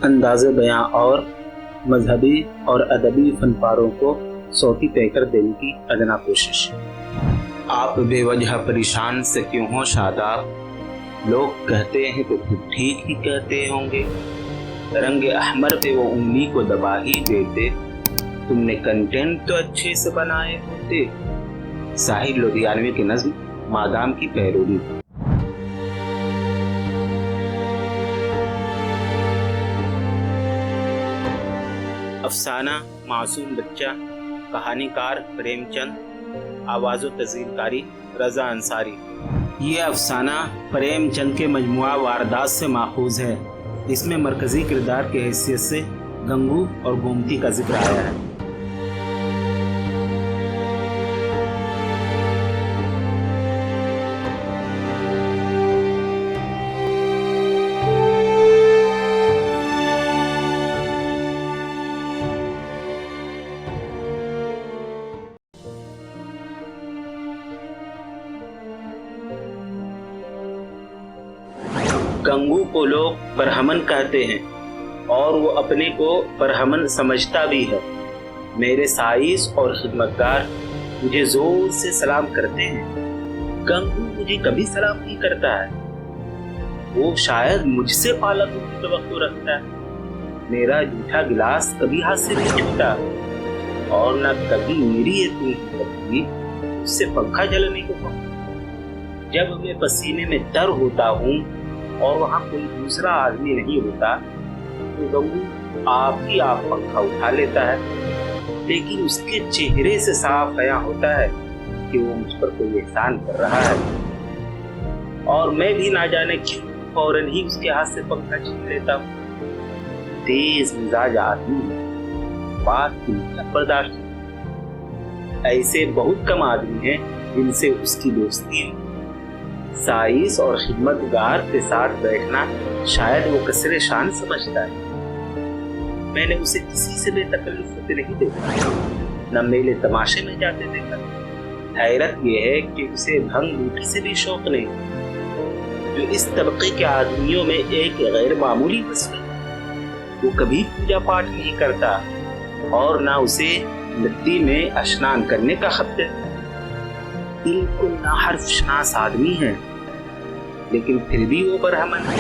انداز بیاں اور مذہبی اور ادبی فن پاروں کو صوتی پیکر دینے کی ادنا کوشش۔ آپ بے وجہ پریشان سے کیوں ہو شاداب، لوگ کہتے ہیں تو پھر ٹھیک ہی کہتے ہوں گے، رنگ احمر پہ وہ انگلی کو دبا ہی دیتے، تم نے کنٹینٹ تو اچھے سے بنائے ہوتے۔ ساحر لدھیانوی کی نظم مادام کی پیروی۔ افسانہ معصوم بچہ، کہانی کار پریم چند، آواز و تزئین کاری رضا انصاری۔ یہ افسانہ پریم چند کے مجموعہ واردات سے ماخوذ ہے۔ اس میں مرکزی کردار کی حیثیت سے گنگو اور گومتی کا ذکر آیا ہے۔ گنگو کو لوگ برہمن کہتے ہیں اور وہ اپنے کو برہمن سمجھتا بھی ہے۔ میرے سائس اور خدمتگار مجھے زور سے سلام کرتے ہیں، گنگو مجھے کبھی سلام نہیں کرتا ہے۔ وہ شاید مجھ سے پالک کی توقع رکھتا ہے۔ میرا جھوٹا گلاس کبھی ہاتھ سے نہیں چھوٹا اور نہ کبھی میری اتنی ہمت ہوئی اس سے پنکھا جلنے کو کہوں۔ جب میں پسینے میں تر ہوتا ہوں اور وہاں کوئی دوسرا آدمی نہیں ہوتا تو گنگو آپ پنکھا اٹھا لیتا ہے، لیکن اس کے چہرے سے صاف عیاں ہوتا ہے کہ وہ مجھ پر کوئی احسان کر رہا ہے، اور میں بھی نہ جانے کیوں فوراً ہی اس کے ہاتھ سے پنکھا چھین لیتا ہوں۔ تیز مزاج آدمی بات کی برداشت نہیں۔ ایسے بہت کم آدمی ہیں جن سے اس کی دوستی ہو۔ سائس اور خدمتگار کے ساتھ بیٹھنا شاید وہ کسر شان سمجھتا ہے۔ میں نے اسے کسی سے بے تکلف ہوتے نہیں دیکھا، نہ میلے تماشے میں جاتے دیکھا۔ حیرت یہ ہے کہ اسے بھنگ بوٹی سے بھی شوق نہیں، جو اس طبقے کے آدمیوں میں ایک غیر معمولی وصف ہے۔ وہ کبھی پوجا پاٹ نہیں کرتا اور نہ اسے ندی میں اشنان کرنے کا خط ہے۔ بالکل ناحرف شناس آدمی ہے، لیکن پھر بھی وہ برہمن ہے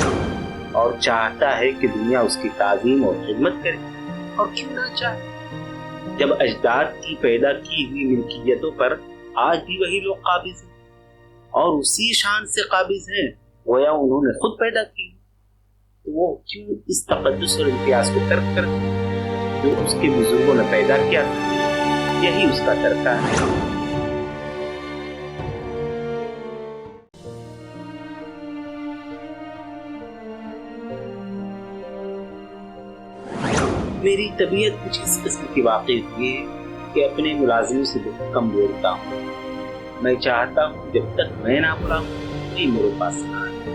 اور چاہتا ہے کہ دنیا اس کی تعظیم اور خدمت کرے، اور کیوں نہ چاہے جب اجداد کی پیدا کی ہوئی ملکیتوں پر آج بھی وہی لوگ قابض ہیں اور اسی شان سے قابض ہیں گویا انہوں نے خود پیدا کی، تو وہ کیوں اس تقدس اور امتیاز کو ترک کرتے جو اس کے بزرگوں نے پیدا کیا تھا؟ یہی اس کا طریقہ ہے۔ میری طبیعت کچھ اس قسم کی واقعی ہوئی ہے کہ اپنے ملازموں سے بہت کم بولتا ہوں۔ میں چاہتا ہوں جب تک میں نہ بلاؤں کوئی میرے پاس نہ آئے۔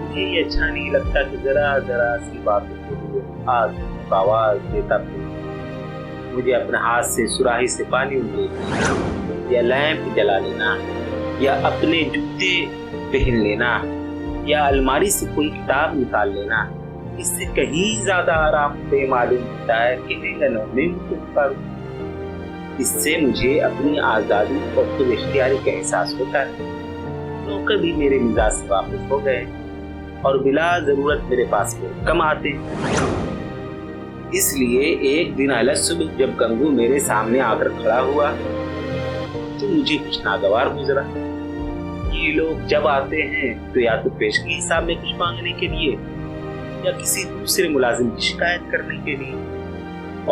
مجھے یہ اچھا نہیں لگتا کہ ذرا سی باتوں کے لیے آواز دیتا پھر مجھے اپنے ہاتھ سے سراہی سے پانی انگل لینا، یا لیمپ جلا لینا، یا اپنے جوتے پہن لینا، یا الماری سے کوئی کتاب نکال لینا اس سے کہیں زیادہ آرام دہ معلوم ہوتا ہے کہ میں اس سے مجھے اپنی آزادی اور خود اختیاری کا احساس ہوتا ہے۔ نوکر بھی میرے مزاج سے واقف ہو گئے اور بلا ضرورت میرے پاس بہت کم آتے ہیں۔ اس لیے ایک دن الگ صبح جب گنگو میرے سامنے آ کر کھڑا ہوا تو مجھے کچھ ناگوار گزرا۔ یہ لوگ جب آتے ہیں تو یا تو پیشگی حساب میں کچھ مانگنے کے لیے یا کسی دوسرے ملازم کی شکایت کرنے کے لیے،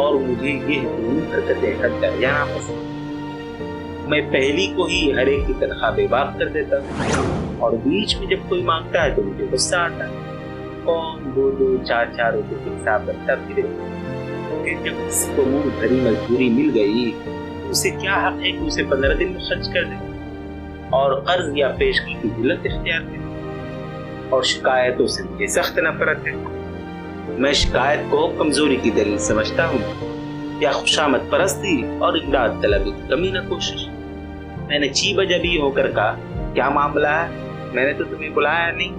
اور مجھے یہ دونوں حرکتیں حد درجہ ناپسند۔ میں پہلی کو ہی ہر ایک کی تنخواہ بے باک کر دیتا ہوں، اور بیچ میں جب کوئی مانگتا ہے تو مجھے غصہ آتا ہے۔ کون 2 4 روپے کے حساب رکھتا پھرے؟ پھر جب کسی کو منہ بھری مزدوری مل گئی تو اسے کیا حق ہے کہ اسے 15 دن میں خرچ کر دے اور قرض یا پیشگی کی ذلت اختیار کرے؟ اور شکایتوں سے مجھے سخت نفرت ہے۔ میں شکایت کو کمزوری کی دلیل سمجھتا ہوں یا خوشامد پرستی اور امداد طلبی کی کمی نہ کوشش۔ میں نے چی بجبی ہو کر کہا، کیا معاملہ ہے؟ میں نے تو تمہیں بلایا نہیں۔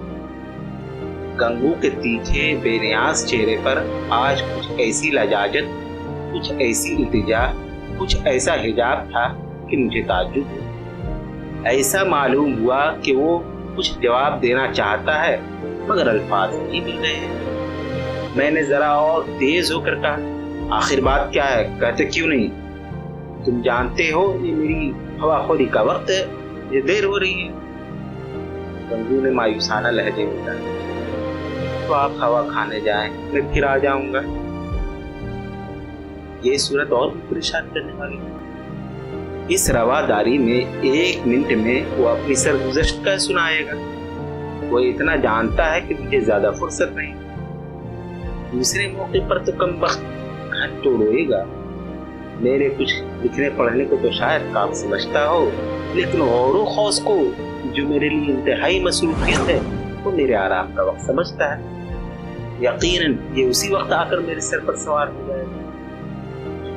گنگو کے تیکھے بے نیاز چہرے پر آج کچھ ایسی لجاجت، کچھ ایسی التجا، کچھ ایسا حجاب تھا کہ مجھے تعجب ہوا۔ ایسا معلوم ہوا کہ وہ کچھ جواب دینا چاہتا ہے مگر الفاظ نہیں مل رہے ہیں۔ میں نے ذرا اور تیز ہو کر کہا، آخر بات کیا ہے، کہتے کیوں نہیں؟ تم جانتے ہو یہ میری ہوا خوری کا وقت ہے، یہ دیر ہو رہی ہے۔ گنگو نے مایوسانہ لہجے میں کہا، تو آپ ہوا کھانے جائیں، میں پھر آ جاؤں گا۔ یہ صورت اور بھی پریشان کرنے والی ہے۔ اس رواداری میں 1 منٹ میں وہ اپنی سرگزشت کا سنائے گا۔ وہ اتنا جانتا ہے کہ مجھے زیادہ فرصت نہیں۔ دوسرے موقع پر تو کم بخت گھنٹوں روئے گا۔ میرے کچھ لکھنے پڑھنے کو تو شاید کام سمجھتا ہو، لیکن غور و خوض کو جو میرے لیے انتہائی مصروفیت ہے وہ میرے آرام کا وقت سمجھتا ہے۔ یقیناً یہ اسی وقت آ کر میرے سر پر سوار ہو جائے گا۔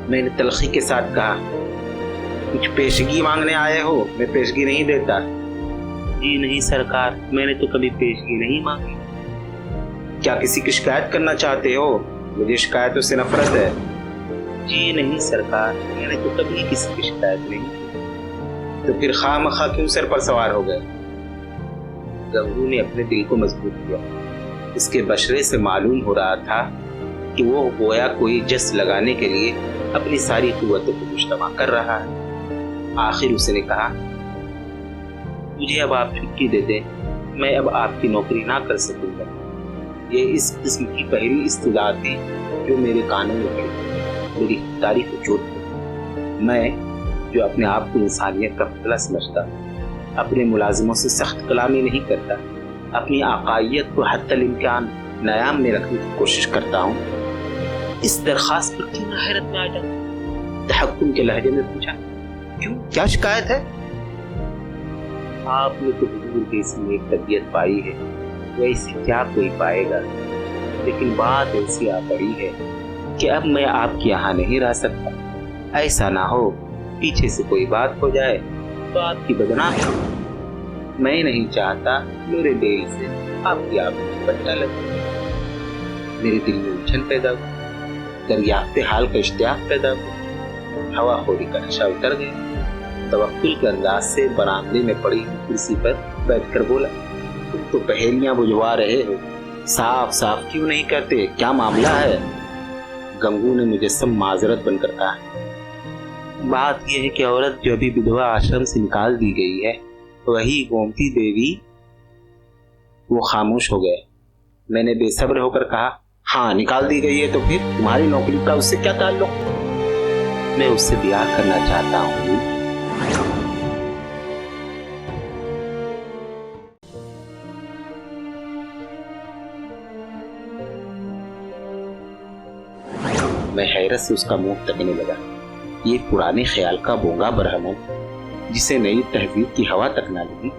میں نے تلخی کے ساتھ کہا، کچھ پیشگی مانگنے آئے ہو؟ میں پیشگی نہیں دیتا۔ جی نہیں سرکار، میں نے تو کبھی پیشگی نہیں مانگی۔ کیا کسی کی شکایت کرنا چاہتے ہو؟ مجھے شکایتوں سے نفرت ہے۔ جی نہیں سرکار، میں نے تو کبھی کسی کی شکایت نہیں کی۔ تو پھر خواہ مخواہ کیوں سر پر سوار ہو گئے؟ گنگو نے اپنے دل کو مضبوط کیا۔ اس کے بشرے سے معلوم ہو رہا تھا کہ وہ گویا کوئی جس لگانے کے لیے اپنی ساری قوتوں کو مجتمع کر رہا ہے۔ آخر اس نے کہا، مجھے اب آپ چھٹی دے دیں، میں اب آپ کی نوکری نہ کر سکوں گا۔ یہ اس قسم کی پہلی استدعا تھی جو میرے کانوں میں پڑی، میری خودداری کو چوٹ دی۔ میں جو اپنے آپ کو انسانیت کا پتلا سمجھتا، اپنے ملازموں سے سخت کلامی نہیں کرتا، اپنی عقائیت کو حتی الامکان نیام میں رکھنے کی کوشش کرتا ہوں، اس درخواست پر کیوں نہ حیرت میں آ جاتا؟ تحکم کے لہجے میں پوچھا، کیوں، کیا شکایت ہے؟ آپ نے تو حضور کی اس میں ایک طبیعت پائی ہے، ویسے کیا کوئی پائے گا، لیکن بات ایسی آ پڑی ہے کہ اب میں آپ کے یہاں نہیں رہ سکتا۔ ایسا نہ ہو پیچھے سے کوئی بات ہو جائے تو آپ کی بدنامی ہو۔ میں نہیں چاہتا میرے دل سے آپ کی آبرو بٹا لگے۔ میرے دل میں الجھن پیدا ہو، دریافت حال کا اشتیاق پیدا ہو، ہوا خوری کا نشہ اتر گیا۔ توکل کے انداز سے برآمدے میں پڑی کرسی پر بیٹھ کر بولا، تم تو پہیلیاں بجھوا رہے ہو، صاف صاف کیوں نہیں کہتے، کیا معاملہ ہے؟ گنگو نے مجسم معذرت بن کر کہا، بات یہ ہے کہ عورت جو ابھی بدھوا آشرم سے نکال دی گئی ہے، وہی گومتی دیوی۔ وہ خاموش ہو گئے۔ میں نے بے صبر ہو کر کہا، ہاں نکال دی گئی ہے تو پھر تمہاری نوکری کا اس سے کیا تعلق؟ میں اس سے بیاہ کرنا چاہتا ہوں۔ میں حیرت سے اس کا منہ تکنے لگا۔ یہ پرانے خیال کا بونگا برہمن جسے نئی تہذیب کی ہوا تک نہ لگی،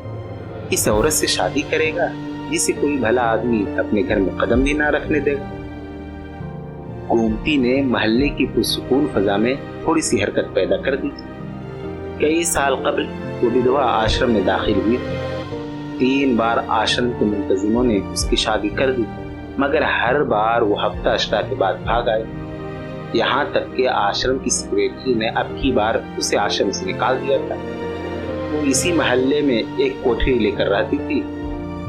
اس عورت سے شادی کرے گا جسے کوئی بھلا آدمی اپنے گھر میں قدم بھی نہ رکھنے دے گا۔ گومتی نے محلے کی پرسکون فضا میں تھوڑی سی حرکت پیدا کر دی تھی۔ کئی سال قبل وہ بدھوا آشرم میں داخل ہوئی، 3 بار آشرم کے منتظموں نے اس کی شادی کر دی، مگر ہر بار وہ ہفتہ اشرا کے بعد بھاگ آئے۔ یہاں تک کہ آشرم کی سیکریٹری نے اب کی بار اسے آشرم سے نکال دیا تھا۔ وہ اسی محلے میں ایک کوٹھری لے کر رہتی تھی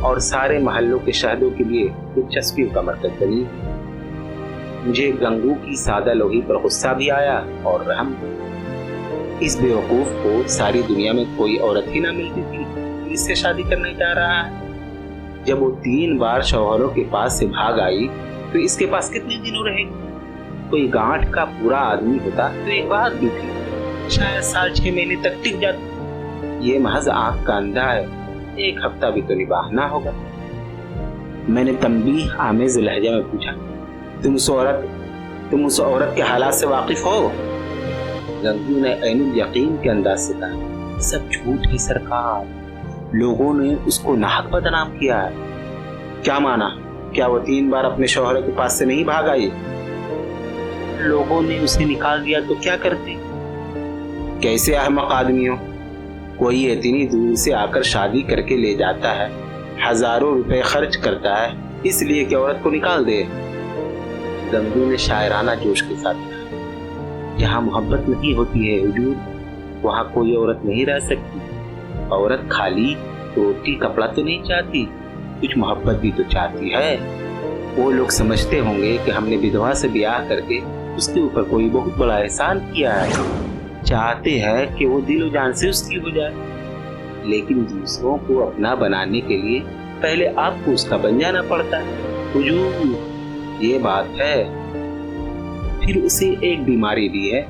اور سارے محلوں کے شہدوں کے لیے دلچسپیوں کا مرکز بنی۔ مجھے گنگو کی سادہ لوہی پر غصہ بھی آیا اور رحم۔ اس بیوقوف کو ساری دنیا میں کوئی عورت ہی نہ ملتی تھی اس سے شادی کرنے جا رہا ہے۔ جب وہ 3 بار شوہروں کے پاس سے بھاگ آئی تو اس کے پاس کتنے دنوں رہے گی؟ کوئی گانٹھ کا پورا آدمی ہوتا تو ایک بات بھی تھی، شاید سال 6 مہینے تک ٹک جاتا۔ یہ محض آنکھ کا اندھا ہے، 1 ہفتہ بھی تو نبھانا ہوگا۔ میں نے تنبیہ آمیز لہجے میں پوچھا، تم اس عورت کے حالات سے واقف ہو؟ گنگو نے عین الیقین کے انداز سے کہا، سب جھوٹ ہے سرکار، لوگوں نے اس کو ناحق بدنام کیا ہے۔ کیا مانا؟ کیا وہ 3 بار اپنے شوہر کے پاس سے نہیں بھاگ آئی؟ لوگوں نے اسے نکال دیا تو کیا کرتے؟ کیسے احمق آدمی ہو، کوئی اتنی دور سے آ کر شادی کر کے لے جاتا ہے، ہزاروں روپے خرچ کرتا ہے اس لیے کہ عورت کو نکال دے؟ گنگو نے شاعرانہ جوش کے ساتھ کہا، جہاں محبت نہیں ہوتی ہے حضور، وہاں کوئی عورت نہیں رہ سکتی۔ عورت خالی روٹی کپڑا تو نہیں چاہتی، کچھ محبت بھی تو چاہتی ہے۔ وہ لوگ سمجھتے ہوں گے کہ ہم نے بدھوا سے بیاہ کر کے اس کے اوپر کوئی بہت بڑا احسان کیا ہے، چاہتے ہیں کہ وہ دل و جان سے اس کی ہو جائے، لیکن دوسروں کو اپنا بنانے کے لیے پہلے آپ کو اس کا بن جانا پڑتا ہے حضور، یہ بات ہے۔ پھر اسے ایک بیماری بھی ہے،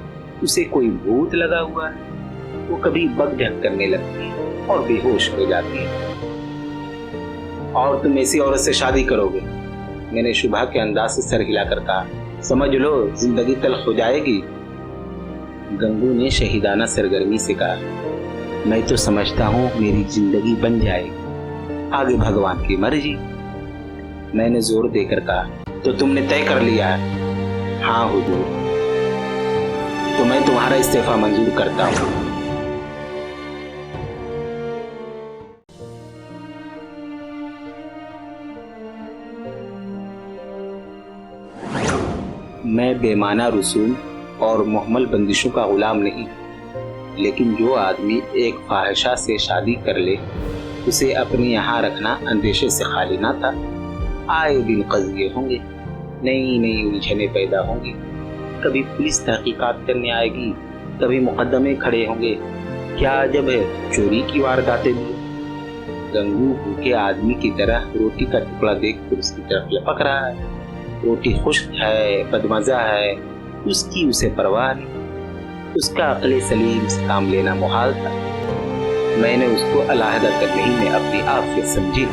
اسے کوئی بھوت لگا ہوا ہے، وہ کبھی بگ ڈھک کرنے لگتی ہے اور بے ہوش ہو جاتی ہے۔ اور تم ایسی عورت سے شادی کرو گے؟ میں نے شبہ کے انداز سے سر ہلا کر کہا، سمجھ لو زندگی تلخ ہو جائے گی۔ گنگو نے شہیدانہ سرگرمی سے کہا، میں تو سمجھتا ہوں میری زندگی بن جائے گی، آگے بھگوان کی مرضی۔ میں نے زور دے کر کہا، تو تم نے طے کر لیا ہے؟ ہاں حضور۔ تو میں تمہارا استعفیٰ منظور کرتا ہوں۔ میں بے معنی رسوم اور محمل بندشوں کا غلام نہیں، لیکن جو آدمی ایک فاحشہ سے شادی کر لے اسے اپنے یہاں رکھنا اندیشے سے خالی نہ تھا۔ آئے دن قضیے ہوں گے، نئی نئی الجھنیں پیدا ہوں گی، کبھی پولیس تحقیقات کرنے آئے گی، کبھی مقدمے کھڑے ہوں گے۔ کیا عجب ہے چوری کی وارداتیں بھی۔ گنگو بھوکے آدمی کی طرح روٹی کا ٹکڑا دیکھ کر اس کی طرف لپک رہا ہے۔ روٹی خشک ہے، بدمزہ ہے، اس کی اسے پرواہ نہیں۔ اس کا عقل سلیم سے کام لینا محال تھا۔ میں نے اس کو علیحدہ کرنے ہی میں اپنی عافیت سمجھی۔